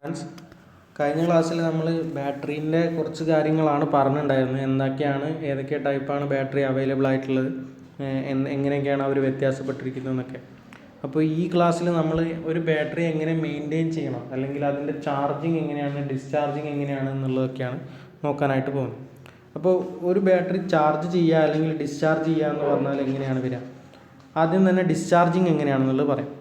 Friends, കഴിഞ്ഞ ക്ലാസ്സിൽ നമ്മൾ ബാറ്ററീൻ്റെ കുറച്ച് കാര്യങ്ങളാണ് പറഞ്ഞിട്ടുണ്ടായിരുന്നത്. ഏതൊക്കെ ടൈപ്പാണ് ബാറ്ററി അവൈലബിൾ ആയിട്ടുള്ളത്, എങ്ങനെയൊക്കെയാണ് അവർ വ്യത്യാസപ്പെട്ടിരിക്കുന്നതെന്നൊക്കെ. അപ്പോൾ ഈ ക്ലാസ്സിൽ നമ്മൾ ഒരു ബാറ്ററി എങ്ങനെ മെയിൻറ്റെയിൻ ചെയ്യണം, അല്ലെങ്കിൽ അതിൻ്റെ ചാർജിങ് എങ്ങനെയാണ്, ഡിസ്ചാർജിങ് എങ്ങനെയാണ് എന്നുള്ളതൊക്കെയാണ് നോക്കാനായിട്ട് പോകുന്നത്. അപ്പോൾ ഒരു ബാറ്ററി ചാർജ് ചെയ്യുക അല്ലെങ്കിൽ ഡിസ്ചാർജ് ചെയ്യുക എന്ന് പറഞ്ഞാൽ എങ്ങനെയാണ് വരിക? ആദ്യം തന്നെ ഡിസ്ചാർജിങ് എങ്ങനെയാണെന്നുള്ളത് പറയാം.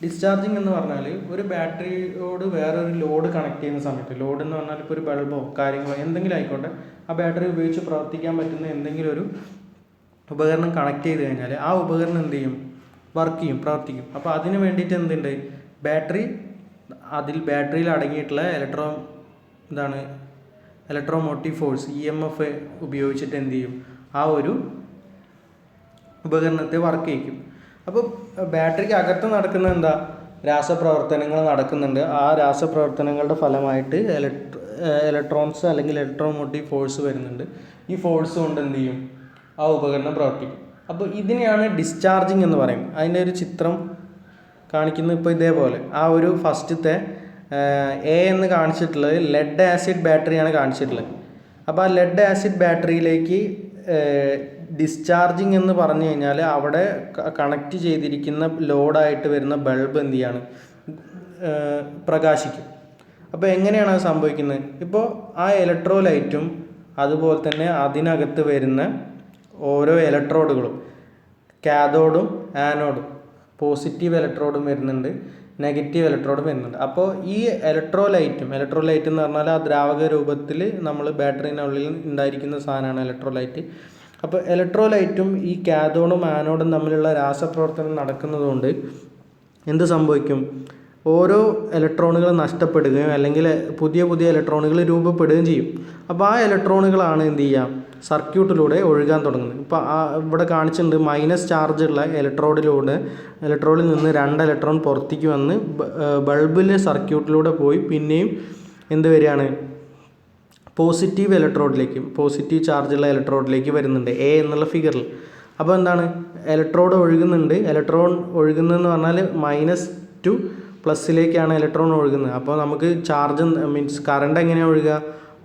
ഡിസ്ചാർജിങ് എന്ന് പറഞ്ഞാൽ ഒരു ബാറ്ററിയോട് വേറൊരു ലോഡ് കണക്ട് ചെയ്യുന്ന സമയത്ത്, ലോഡ് എന്ന് പറഞ്ഞാൽ ഇപ്പോൾ ഒരു ബൾബോ കാര്യങ്ങളോ എന്തെങ്കിലും ആയിക്കോട്ടെ, ആ ബാറ്ററി ഉപയോഗിച്ച് പ്രവർത്തിക്കാൻ പറ്റുന്ന എന്തെങ്കിലും ഒരു ഉപകരണം കണക്ട് ചെയ്ത് കഴിഞ്ഞാൽ ആ ഉപകരണം എന്ത് ചെയ്യും? വർക്ക് ചെയ്യും, പ്രവർത്തിക്കും. അപ്പോൾ അതിന് വേണ്ടിയിട്ട് എന്തുണ്ട്? ബാറ്ററിയിൽ അടങ്ങിയിട്ടുള്ള ഇലക്ട്രോമോട്ടീവ് ഫോഴ്സ് EMF ഉപയോഗിച്ചിട്ട് എന്ത് ചെയ്യും? ആ ഒരു ഉപകരണത്തെ വർക്ക് ചെയ്യിക്കും. അപ്പോൾ ബാറ്ററിക്ക് അകത്ത് നടക്കുന്ന രാസപ്രവർത്തനങ്ങൾ നടക്കുന്നുണ്ട്. ആ രാസപ്രവർത്തനങ്ങളുടെ ഫലമായിട്ട് ഇലക്ട്രോൺസ് അല്ലെങ്കിൽ ഇലക്ട്രോമോട്ടീവ് ഫോഴ്സ് വരുന്നുണ്ട്. ഈ ഫോഴ്സ് കൊണ്ട് എന്ത് ചെയ്യും? ആ ഉപകരണം പ്രവർത്തിക്കും. അപ്പോൾ ഇതിനെയാണ് ഡിസ്ചാർജിങ് എന്ന് പറയും. അതിൻ്റെ ഒരു ചിത്രം കാണിക്കുന്നത് ഇപ്പോൾ ഇതേപോലെ. ആ ഒരു ഫസ്റ്റത്തെ A എന്ന് കാണിച്ചിട്ടുള്ളത് ലെഡ് ആസിഡ് ബാറ്ററിയാണ് കാണിച്ചിട്ടുള്ളത്. അപ്പോൾ ആ ലെഡ് ആസിഡ് ബാറ്ററിയിലേക്ക് ഡിസ്ചാർജിങ് എന്ന് പറഞ്ഞു കഴിഞ്ഞാൽ അവിടെ കണക്ട് ചെയ്തിരിക്കുന്ന ലോഡായിട്ട് വരുന്ന ബൾബ് എന്ത് ചെയ്യാണ്? പ്രകാശിക്കും. അപ്പോൾ എങ്ങനെയാണ് അത് സംഭവിക്കുന്നത്? ഇപ്പോൾ ആ ഇലക്ട്രോലൈറ്റും അതുപോലെ തന്നെ അതിനകത്ത് വരുന്ന ഓരോ ഇലക്ട്രോഡുകളും, കാഥോഡും ആനോഡും, പോസിറ്റീവ് ഇലക്ട്രോഡും വരുന്നുണ്ട്, നെഗറ്റീവ് ഇലക്ട്രോഡും വരുന്നുണ്ട്. അപ്പോൾ ഈ ഇലക്ട്രോലൈറ്റ് എന്ന് പറഞ്ഞാൽ ആ ദ്രാവക രൂപത്തിൽ നമ്മൾ ബാറ്ററിനുള്ളിൽ ഉണ്ടായിരിക്കുന്ന സാധനമാണ് ഇലക്ട്രോലൈറ്റ്. അപ്പോൾ ഇലക്ട്രോലൈറ്റും ഈ കാഥോഡും ആനോഡും തമ്മിലുള്ള രാസപ്രവർത്തനം നടക്കുന്നതുകൊണ്ട് എന്ത് സംഭവിക്കും? ഓരോ ഇലക്ട്രോണുകൾ നഷ്ടപ്പെടുകയും അല്ലെങ്കിൽ പുതിയ ഇലക്ട്രോണുകൾ രൂപപ്പെടുകയും ചെയ്യും. അപ്പോൾ ആ ഇലക്ട്രോണുകളാണ് എന്ത് ചെയ്യുക? സർക്യൂട്ടിലൂടെ ഒഴുകാൻ തുടങ്ങുന്നത്. ഇപ്പോൾ ഇവിടെ കാണിച്ചിട്ടുണ്ട് മൈനസ് ചാർജുള്ള ഇലക്ട്രോഡിൽ നിന്ന് 2 ഇലക്ട്രോൺ പുറത്തേക്ക് വന്ന് ബൾബിലെ സർക്യൂട്ടിലൂടെ പോയി പിന്നെയും എന്ത് വരികയാണ്? പോസിറ്റീവ് ചാർജുള്ള ഇലക്ട്രോഡിലേക്ക് വരുന്നുണ്ട് A എന്നുള്ള ഫിഗറിൽ. അപ്പോൾ എന്താണ്? ഇലക്ട്രോൺ ഒഴുകുന്നതെന്ന് പറഞ്ഞാൽ -to പ്ലസ്സിലേക്കാണ് ഇലക്ട്രോൺ ഒഴുകുന്നത്. അപ്പോൾ നമുക്ക് കറണ്ട് എങ്ങനെയാണ് ഒഴുകുക?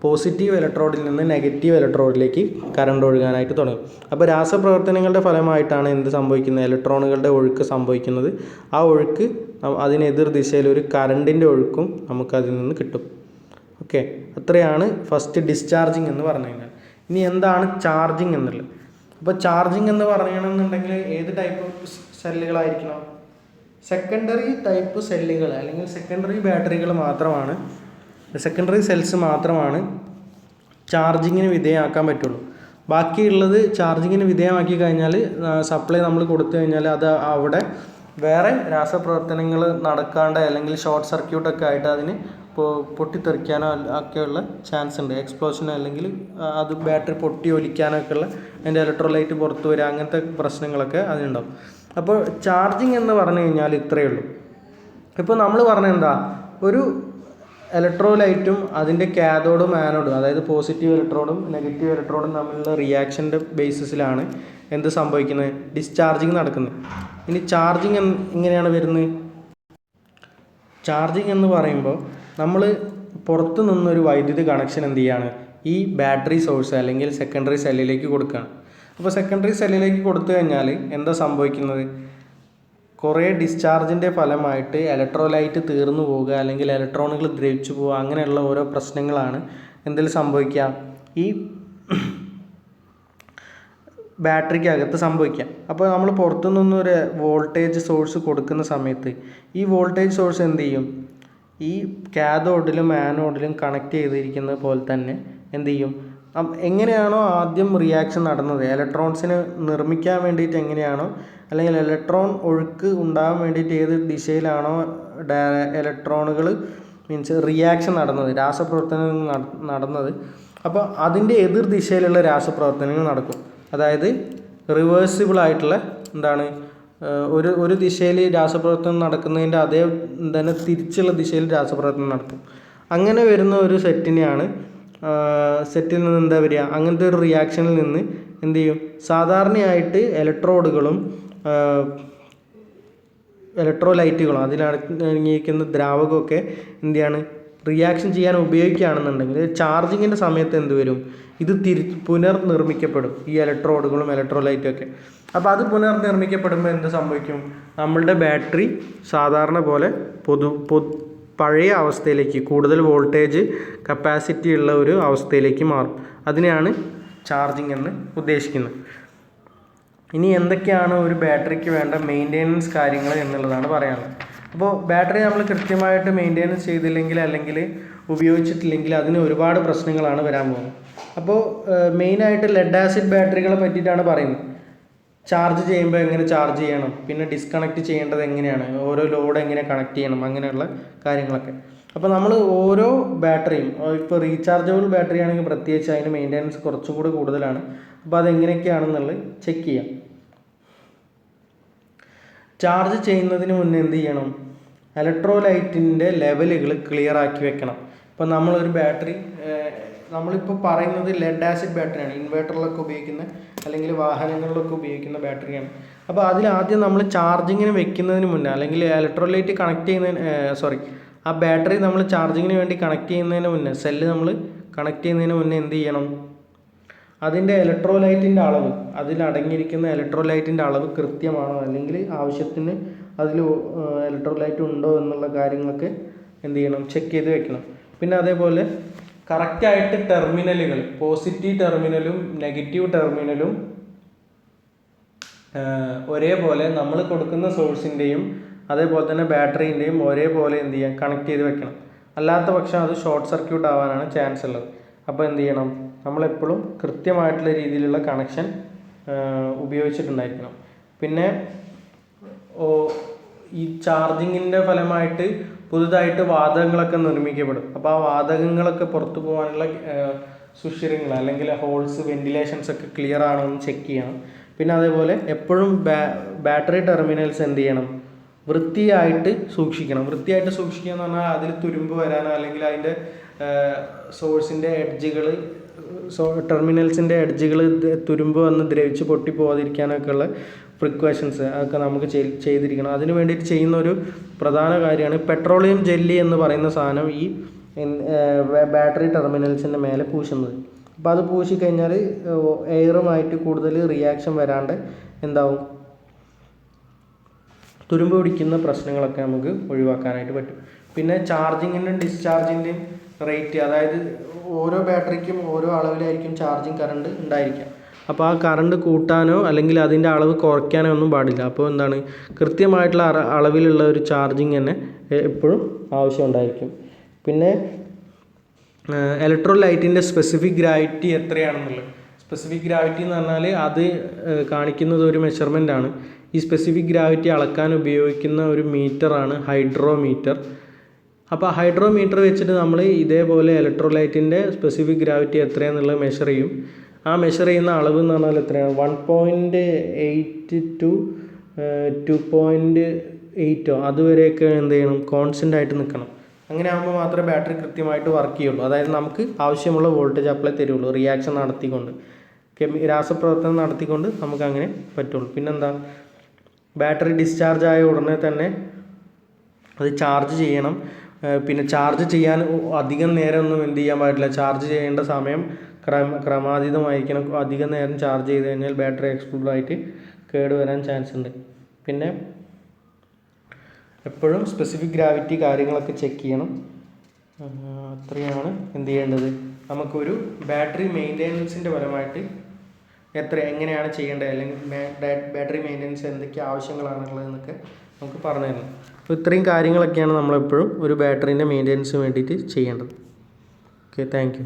പോസിറ്റീവ് ഇലക്ട്രോഡിൽ നിന്ന് നെഗറ്റീവ് ഇലക്ട്രോഡിലേക്ക് കറണ്ട് ഒഴുകാനായിട്ട് തുടങ്ങും. അപ്പോൾ രാസപ്രവർത്തനങ്ങളുടെ ഫലമായിട്ടാണ് എന്ത് സംഭവിക്കുന്നത്? ഇലക്ട്രോണുകളുടെ ഒഴുക്ക് സംഭവിക്കുന്നത്. ആ ഒഴുക്ക് അതിനെതിർ ദിശയിൽ ഒരു കറണ്ടിൻ്റെ ഒഴുക്കും നമുക്കതിൽ നിന്ന് കിട്ടും. ഓക്കെ, അത്രയാണ് ഫസ്റ്റ് ഡിസ്ചാർജിങ് എന്ന് പറഞ്ഞു കഴിഞ്ഞാൽ. ഇനി എന്താണ് ചാർജിങ് എന്നുള്ളത്? അപ്പോൾ ചാർജിങ് എന്ന് പറയണമെന്നുണ്ടെങ്കിൽ ഏത് ടൈപ്പ് സെല്ലുകളായിരിക്കണം? സെക്കൻഡറി ടൈപ്പ് സെല്ലുകൾ അല്ലെങ്കിൽ സെക്കൻഡറി സെൽസ് മാത്രമാണ് ചാർജിങ്ങിന് വിധേയമാക്കാൻ പറ്റുള്ളൂ. ബാക്കിയുള്ളത് ചാർജിങ്ങിന് വിധേയമാക്കി കഴിഞ്ഞാൽ സപ്ലൈ നമ്മൾ കൊടുത്തു കഴിഞ്ഞാൽ അത് അവിടെ വേറെ രാസപ്രവർത്തനങ്ങൾ നടക്കാണ്ട് അല്ലെങ്കിൽ ഷോർട്ട് സർക്യൂട്ടൊക്കെ ആയിട്ട് അതിന് പൊട്ടിത്തെറിക്കാനോ ഒക്കെയുള്ള ചാൻസ് ഉണ്ട്. എക്സ്പ്ലോഷനോ അല്ലെങ്കിൽ അത് ബാറ്ററി പൊട്ടി ഒലിക്കാനൊക്കെ ഉള്ള അതിൻ്റെ ഇലക്ട്രോലൈറ്റ് പുറത്ത് വരിക, അങ്ങനത്തെ പ്രശ്നങ്ങളൊക്കെ അതിനുണ്ടാവും. അപ്പോൾ ചാർജിങ് എന്ന് പറഞ്ഞു കഴിഞ്ഞാൽ ഇത്രയേ ഉള്ളൂ. ഇപ്പോൾ നമ്മൾ പറഞ്ഞ ഒരു ഇലക്ട്രോലൈറ്റും അതിൻ്റെ കാഥോഡും ആനോഡും, അതായത് പോസിറ്റീവ് ഇലക്ട്രോഡും നെഗറ്റീവ് ഇലക്ട്രോഡും തമ്മിലുള്ള റിയാക്ഷൻ്റെ ബേസിസിലാണ് എന്ത് സംഭവിക്കുന്നത്? ഡിസ്ചാർജിങ് നടക്കുന്നത്. ഇനി ചാർജിങ് എങ്ങനെയാണ് വരുന്നത്? ചാർജിങ് എന്ന് പറയുമ്പോൾ നമ്മൾ പുറത്തു നിന്നൊരു വൈദ്യുതി കണക്ഷൻ എന്ത് ചെയ്യാണ്? ഈ ബാറ്ററി സോഴ്സ് അല്ലെങ്കിൽ സെക്കൻഡറി സെല്ലിലേക്ക് കൊടുക്കുകയാണ്. അപ്പോൾ സെക്കൻഡറി സെല്ലിലേക്ക് കൊടുത്തു കഴിഞ്ഞാൽ എന്താ സംഭവിക്കുന്നത്? കുറേ ഡിസ്ചാർജിൻ്റെ ഫലമായിട്ട് ഇലക്ട്രോലൈറ്റ് തീർന്നു പോവുക അല്ലെങ്കിൽ ഇലക്ട്രോണുകൾ ദ്രവിച്ചു പോവുക, അങ്ങനെയുള്ള ഓരോ പ്രശ്നങ്ങളാണ് എന്തിൽ സംഭവിക്കുക? ഈ ബാറ്ററിക്കകത്ത് സംഭവിക്കുക. അപ്പോൾ നമ്മൾ പുറത്തു നിന്നൊരു വോൾട്ടേജ് സോഴ്സ് കൊടുക്കുന്ന സമയത്ത് ഈ വോൾട്ടേജ് സോഴ്സ് എന്ത് ചെയ്യും? ഈ കാഥോഡിലും ആനോഡിലും കണക്ട് ചെയ്തിരിക്കുന്നത് പോലെ തന്നെ എന്ത് ചെയ്യും? എങ്ങനെയാണോ ആദ്യം റിയാക്ഷൻ നടന്നത്, ഇലക്ട്രോൺസിനെ നിർമ്മിക്കാൻ വേണ്ടിയിട്ട് എങ്ങനെയാണോ അല്ലെങ്കിൽ ഇലക്ട്രോൺ ഒഴുക്ക് ഉണ്ടാകാൻ വേണ്ടിയിട്ട് ഏത് ദിശയിലാണോ ഇലക്ട്രോണുകൾ റിയാക്ഷൻ നടന്നത്, രാസപ്രവർത്തനങ്ങൾ നടന്നത്, അപ്പോൾ അതിൻ്റെ എതിർ ദിശയിലുള്ള രാസപ്രവർത്തനങ്ങൾ നടക്കും. അതായത് റിവേഴ്സിബിൾ ആയിട്ടുള്ള ഒരു ദിശയിൽ രാസപ്രവർത്തനം നടക്കുന്നതിൻ്റെ അതേ തന്നെ തിരിച്ചുള്ള ദിശയിൽ രാസപ്രവർത്തനം നടക്കും. അങ്ങനെ വരുന്ന ഒരു സെറ്റിൽ നിന്ന് എന്താ വരിക? അങ്ങനത്തെ ഒരു റിയാക്ഷനിൽ നിന്ന് എന്ത് ചെയ്യും? സാധാരണയായിട്ട് ഇലക്ട്രോഡുകളും ഇലക്ട്രോലൈറ്റുകളും അതിലടങ്ങിയിരിക്കുന്ന ദ്രാവകമൊക്കെ എന്ത് ചെയ്യാണ്? റിയാക്ഷൻ ചെയ്യാൻ ഉപയോഗിക്കുകയാണെന്നുണ്ടെങ്കിൽ ചാർജിങ്ങിൻ്റെ സമയത്ത് എന്ത് വരും, ഇത് പുനർനിർമ്മിക്കപ്പെടും, ഈ ഇലക്ട്രോഡുകളും ഇലക്ട്രോലൈറ്റും ഒക്കെ. അപ്പോൾ അത് പുനർനിർമ്മിക്കപ്പെടുമ്പോൾ എന്ത് സംഭവിക്കും, നമ്മളുടെ ബാറ്ററി സാധാരണ പോലെ പഴയ അവസ്ഥയിലേക്ക്, കൂടുതൽ വോൾട്ടേജ് കപ്പാസിറ്റി ഉള്ള ഒരു അവസ്ഥയിലേക്ക് മാറും. അതിനെയാണ് ചാർജിങ് എന്ന് ഉദ്ദേശിക്കുന്നത്. ഇനി എന്തൊക്കെയാണ് ഒരു ബാറ്ററിക്ക് വേണ്ട മെയിൻ്റെനൻസ് കാര്യങ്ങൾ എന്നുള്ളതാണ് പറയാനുള്ളത്. അപ്പോൾ ബാറ്ററി നമ്മൾ കൃത്യമായിട്ട് മെയിൻ്റെനൻസ് ചെയ്തില്ലെങ്കിൽ അല്ലെങ്കിൽ ഉപയോഗിച്ചിട്ടില്ലെങ്കിൽ അതിന് ഒരുപാട് പ്രശ്നങ്ങളാണ് വരാൻ പോകുന്നത്. അപ്പോൾ മെയിനായിട്ട് ലെഡ് ആസിഡ് ബാറ്ററികളെ പറ്റിയിട്ടാണ് പറയുന്നത്. ചാർജ് ചെയ്യുമ്പോൾ എങ്ങനെ ചാർജ് ചെയ്യണം, പിന്നെ ഡിസ്കണക്ട് ചെയ്യേണ്ടത് എങ്ങനെയാണ്, ഓരോ ലോഡ് എങ്ങനെ കണക്ട് ചെയ്യണം, അങ്ങനെയുള്ള കാര്യങ്ങളൊക്കെ. അപ്പോൾ നമ്മൾ ഓരോ ബാറ്ററിയും, ഇപ്പോൾ റീചാർജബിൾ ബാറ്ററി ആണെങ്കിൽ പ്രത്യേകിച്ച് അതിന് മെയിൻ്റെനൻസ് കുറച്ചും കൂടി കൂടുതലാണ്. അപ്പോൾ അതെങ്ങനെയൊക്കെയാണെന്നുള്ളത് ചെക്ക് ചെയ്യാം. ചാർജ് ചെയ്യുന്നതിന് മുന്നേ എന്ത് ചെയ്യണം, ഇലക്ട്രോലൈറ്റിൻ്റെ ലെവലുകൾ ക്ലിയർ ആക്കി വെക്കണം. ഇപ്പോൾ നമ്മളൊരു ബാറ്ററി, നമ്മളിപ്പോൾ പറയുന്നത് ലെഡ് ആസിഡ് ബാറ്ററിയാണ്, ഇൻവേർട്ടറിലൊക്കെ ഉപയോഗിക്കുന്ന അല്ലെങ്കിൽ വാഹനങ്ങളിലൊക്കെ ഉപയോഗിക്കുന്ന ബാറ്ററിയാണ്. അപ്പോൾ അതിലാദ്യം നമ്മൾ ചാർജിങ്ങിന് വെക്കുന്നതിന് മുന്നേ അല്ലെങ്കിൽ ഇലക്ട്രോലൈറ്റ് കണക്ട് ചെയ്യുന്നതിന് ആ ബാറ്ററി നമ്മൾ ചാർജിങ്ങിന് വേണ്ടി കണക്ട് ചെയ്യുന്നതിന് മുന്നേ, സെല്ല് നമ്മൾ കണക്ട് ചെയ്യുന്നതിന് മുന്നേ എന്ത് ചെയ്യണം, അതിൻ്റെ ഇലക്ട്രോലൈറ്റിൻ്റെ അളവ്, അതിലടങ്ങിയിരിക്കുന്ന ഇലക്ട്രോലൈറ്റിൻ്റെ അളവ് കൃത്യമാണോ, അല്ലെങ്കിൽ ആവശ്യത്തിന് അതിൽ ഇലക്ട്രോലൈറ്റ് ഉണ്ടോ എന്നുള്ള കാര്യങ്ങളൊക്കെ എന്ത് ചെയ്യണം, ചെക്ക് ചെയ്ത് വെക്കണം. പിന്നെ അതേപോലെ കറക്റ്റായിട്ട് ടെർമിനലുകൾ, പോസിറ്റീവ് ടെർമിനലും നെഗറ്റീവ് ടെർമിനലും ഒരേപോലെ നമ്മൾ കൊടുക്കുന്ന സോഴ്സിൻ്റെയും അതേപോലെ തന്നെ ബാറ്ററീൻ്റെയും ഒരേപോലെ എന്ത് ചെയ്യാം, കണക്ട് ചെയ്ത് വെക്കണം. അല്ലാത്ത പക്ഷം അത് ഷോർട്ട് സർക്യൂട്ട് ആവാനാണ് ചാൻസ് ഉള്ളത്. അപ്പോൾ എന്ത് ചെയ്യണം, നമ്മളെപ്പോഴും കൃത്യമായിട്ടുള്ള രീതിയിലുള്ള കണക്ഷൻ ഉപയോഗിച്ചിട്ടുണ്ടായിരിക്കണം. പിന്നെ ഈ ചാർജിങ്ങിൻ്റെ ഫലമായിട്ട് പുതുതായിട്ട് വാതകങ്ങളൊക്കെ നിർമ്മിക്കപ്പെടും. അപ്പോൾ ആ വാതകങ്ങളൊക്കെ പുറത്തു പോകാനുള്ള സുഷിരങ്ങൾ അല്ലെങ്കിൽ ഹോൾസ്, വെന്റിലേഷൻസ് ഒക്കെ ക്ലിയർ ആണോ എന്ന് ചെക്ക് ചെയ്യണം. പിന്നെ അതേപോലെ എപ്പോഴും ബാറ്ററി ടെർമിനൽസ് എന്ത് ചെയ്യണം, വൃത്തിയായിട്ട് സൂക്ഷിക്കണം. വൃത്തിയായിട്ട് സൂക്ഷിക്കുക എന്ന് പറഞ്ഞാൽ അതിൽ തുരുമ്പ് വരാനോ അല്ലെങ്കിൽ അതിൻ്റെ സോഴ്സിൻ്റെ എഡ്ജുകൾ, ടെർമിനൽസിൻ്റെ എഡ്ജുകൾ തുരുമ്പ് വന്ന് ദ്രവിച്ച് പൊട്ടിപ്പോകാതിരിക്കാനൊക്കെ ഉള്ള പ്രിക്കോഷൻസ് അതൊക്കെ നമുക്ക് ചെയ്തിരിക്കണം. അതിന് വേണ്ടിയിട്ട് ചെയ്യുന്ന ഒരു പ്രധാന കാര്യമാണ് പെട്രോളിയം ജെല്ലി എന്ന് പറയുന്ന സാധനം ഈ ബാറ്ററി ടെർമിനൽസിൻ്റെ മേലെ പൂശുന്നത്. അപ്പോൾ അത് പൂശിക്കഴിഞ്ഞാൽ എയറുമായിട്ട് കൂടുതൽ റിയാക്ഷൻ വരാണ്ട് എന്താവും, തുരുമ്പ് പിടിക്കുന്ന പ്രശ്നങ്ങളൊക്കെ നമുക്ക് ഒഴിവാക്കാനായിട്ട് പറ്റും. പിന്നെ ചാർജിങ്ങിൻ്റെയും ഡിസ്ചാർജിൻ്റെയും റേറ്റ്, അതായത് ഓരോ ബാറ്ററിക്കും ഓരോ അളവിലായിരിക്കും ചാർജിങ് കറണ്ട് ഉണ്ടായിരിക്കുക. അപ്പോൾ ആ കറണ്ട് കൂട്ടാനോ അല്ലെങ്കിൽ അതിൻ്റെ അളവ് കുറയ്ക്കാനോ ഒന്നും പാടില്ല. അപ്പോൾ എന്താണ്, കൃത്യമായിട്ടുള്ള അളവിലുള്ള ഒരു ചാർജിങ് തന്നെ എപ്പോഴും ആവശ്യമുണ്ടായിരിക്കും. പിന്നെ ഇലക്ട്രോലൈറ്റിൻ്റെ സ്പെസിഫിക് ഗ്രാവിറ്റി എത്രയാണെന്നുള്ളത്, സ്പെസിഫിക് ഗ്രാവിറ്റി എന്ന് പറഞ്ഞാൽ അത് കാണിക്കുന്നത് ഒരു മെഷർമെൻ്റാണ്. ഈ സ്പെസിഫിക് ഗ്രാവിറ്റി അളക്കാൻ ഉപയോഗിക്കുന്ന ഒരു മീറ്ററാണ് ഹൈഡ്രോമീറ്റർ. അപ്പോൾ ഹൈഡ്രോമീറ്റർ വെച്ചിട്ട് നമ്മൾ ഇതേപോലെ ഇലക്ട്രോലൈറ്റിൻ്റെ സ്പെസിഫിക് ഗ്രാവിറ്റി എത്രയാണെന്നുള്ളത് മെഷർ ചെയ്യും. ആ മെഷർ ചെയ്യുന്ന അളവ് എന്ന് പറഞ്ഞാൽ എത്രയാണ്, 1.8 to 2.8 അതുവരെയൊക്കെ എന്ത് ചെയ്യണം, കോൺസ്റ്റൻ്റ് ആയിട്ട് നിൽക്കണം. അങ്ങനെ ആകുമ്പോൾ മാത്രമേ ബാറ്ററി കൃത്യമായിട്ട് വർക്ക് ചെയ്യുള്ളൂ. അതായത് നമുക്ക് ആവശ്യമുള്ള വോൾട്ടേജ് അപ്ലൈ തരുള്ളൂ, റിയാക്ഷൻ നടത്തിക്കൊണ്ട്, രാസപ്രവർത്തനം നടത്തിക്കൊണ്ട് നമുക്ക് അങ്ങനെ പറ്റുള്ളൂ. പിന്നെന്താ, ബാറ്ററി ഡിസ്ചാർജ് ആയ ഉടനെ തന്നെ അത് ചാർജ് ചെയ്യണം. പിന്നെ ചാർജ് ചെയ്യാൻ അധികം നേരം ഒന്നും എന്ത് ചെയ്യാൻ പാടില്ല, ചാർജ് ചെയ്യേണ്ട സമയം ക്രമാതീതമായിരിക്കണം. അധികം നേരം ചാർജ് ചെയ്ത് കഴിഞ്ഞാൽ ബാറ്ററി എക്സ്പ്ലോഡ് ആയിട്ട് കേടുവരാൻ ചാൻസ് ഉണ്ട്. പിന്നെ എപ്പോഴും സ്പെസിഫിക് ഗ്രാവിറ്റി കാര്യങ്ങളൊക്കെ ചെക്ക് ചെയ്യണം. അത്രയാണ് എന്ത് ചെയ്യേണ്ടത്. നമുക്കൊരു ബാറ്ററി മെയിൻ്റെനൻസിൻ്റെ പരമായിട്ട് എങ്ങനെയാണ് ചെയ്യേണ്ടത്, അല്ലെങ്കിൽ ബാറ്ററി മെയിൻ്റെനൻസ് എന്തൊക്കെ ആവശ്യങ്ങളാണുള്ളതെന്നൊക്കെ നമുക്ക് പറഞ്ഞു തരണം. അപ്പോൾ ഇത്രയും കാര്യങ്ങളൊക്കെയാണ് നമ്മളെപ്പോഴും ഒരു ബാറ്ററീൻ്റെ മെയിൻ്റെനൻസിന് വേണ്ടിയിട്ട് ചെയ്യേണ്ടത്. Okay, thank you.